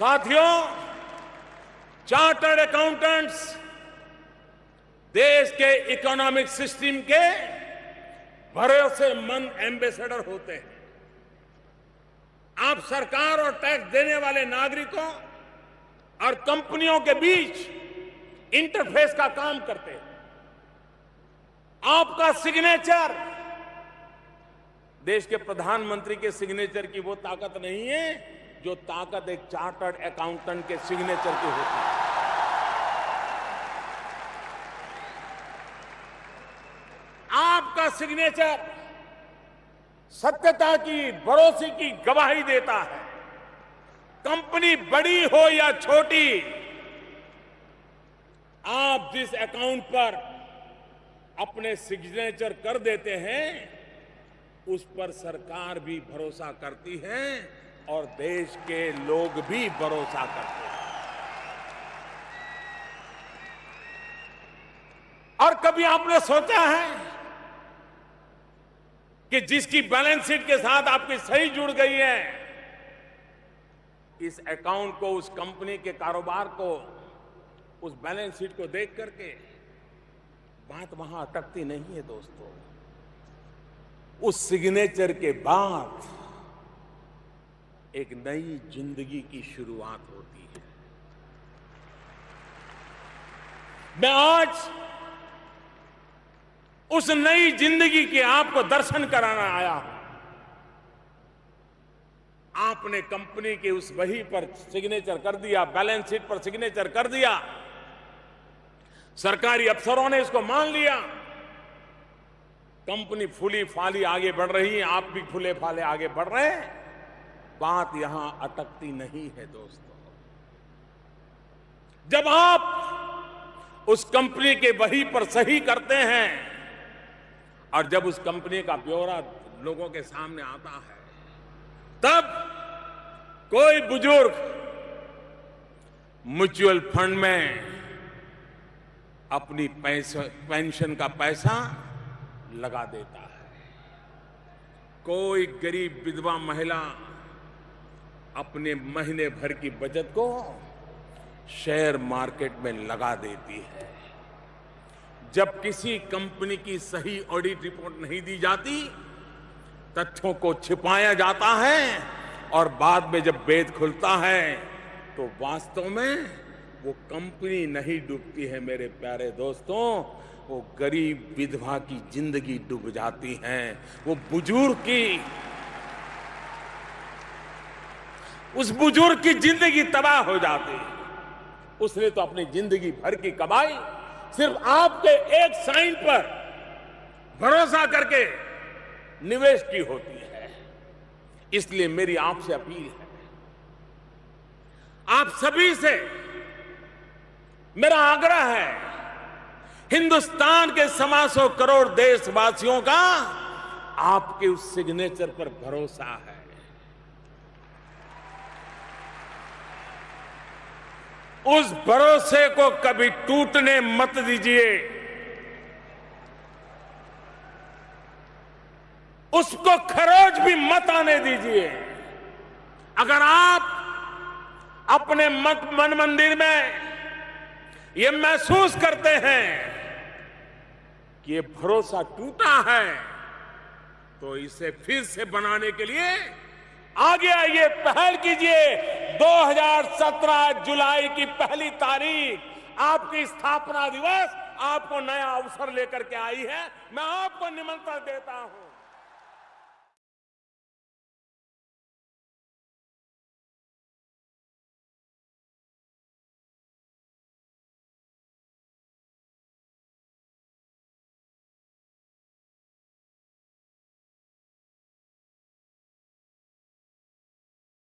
साथियों, chartered accountants देश के इकोनॉमिक सिस्टम के भरोसेमंद एम्बेसडर होते हैं। आप सरकार और टैक्स देने वाले नागरिकों और कंपनियों के बीच इंटरफेस का काम करते हैं। आपका सिग्नेचर देश के प्रधानमंत्री के सिग्नेचर की वो ताकत नहीं है जो ताकत एक चार्टर्ड अकाउंटेंट के सिग्नेचर की होती है। आपका सिग्नेचर सत्यता की, भरोसे की गवाही देता है। कंपनी बड़ी हो या छोटी, आप जिस अकाउंट पर अपने सिग्नेचर कर देते हैं उस पर सरकार भी भरोसा करती है और देश के लोग भी भरोसा करते हैं। और कभी आपने सोचा है कि जिसकी बैलेंस शीट के साथ आपकी सही जुड़ गई है, इस अकाउंट को, उस कंपनी के कारोबार को, उस बैलेंस शीट को देख करके बात वहां अटकती नहीं है दोस्तों। उस सिग्नेचर के बाद एक नई जिंदगी की शुरुआत होती है। मैं आज उस नई जिंदगी के आपको दर्शन कराना आया हूं। आपने कंपनी की उस बही पर सिग्नेचर कर दिया, बैलेंस शीट पर सिग्नेचर कर दिया, सरकारी अफसरों ने इसको मान लिया, कंपनी फूली फाली आगे बढ़ रही है, आप भी फूले फाले आगे बढ़ रहे हैं। बात यहां अटकती नहीं है दोस्तों। जब आप उस कंपनी के बही पर सही करते हैं और जब उस कंपनी का ब्यौरा लोगों के सामने आता है, तब कोई बुजुर्ग म्यूचुअल फंड में अपनी पेंशन का पैसा लगा देता है। कोई गरीब विधवा महिला अपने महीने भर की बचत को शेयर मार्केट में लगा देती है। जब किसी कंपनी की सही ऑडिट रिपोर्ट नहीं दी जाती, तथ्यों को छिपाया जाता है और बाद में जब भेद खुलता है तो वास्तव में वो कंपनी नहीं डूबती है मेरे प्यारे दोस्तों, वो गरीब विधवा की जिंदगी डूब जाती है। वो बुजुर्ग की, उस बुजुर्ग की जिंदगी तबाह हो जाती है। उसने तो अपनी जिंदगी भर की कमाई सिर्फ आपके एक साइन पर भरोसा करके निवेश की होती है। इसलिए मेरी आपसे अपील है, आप सभी से मेरा आग्रह है, हिंदुस्तान के 1.25 करोड़ देशवासियों का आपके उस सिग्नेचर पर भरोसा है। उस भरोसे को कभी टूटने मत दीजिए, उसको खरोच भी मत आने दीजिए। अगर आप अपने मन मंदिर में ये महसूस करते हैं कि ये भरोसा टूटा है, तो इसे फिर से बनाने के लिए आगे आइए, पहल कीजिए। 2017 जुलाई की पहली तारीख आपकी स्थापना दिवस आपको नया अवसर लेकर के आई है। मैं आपको निमंत्रण देता हूं।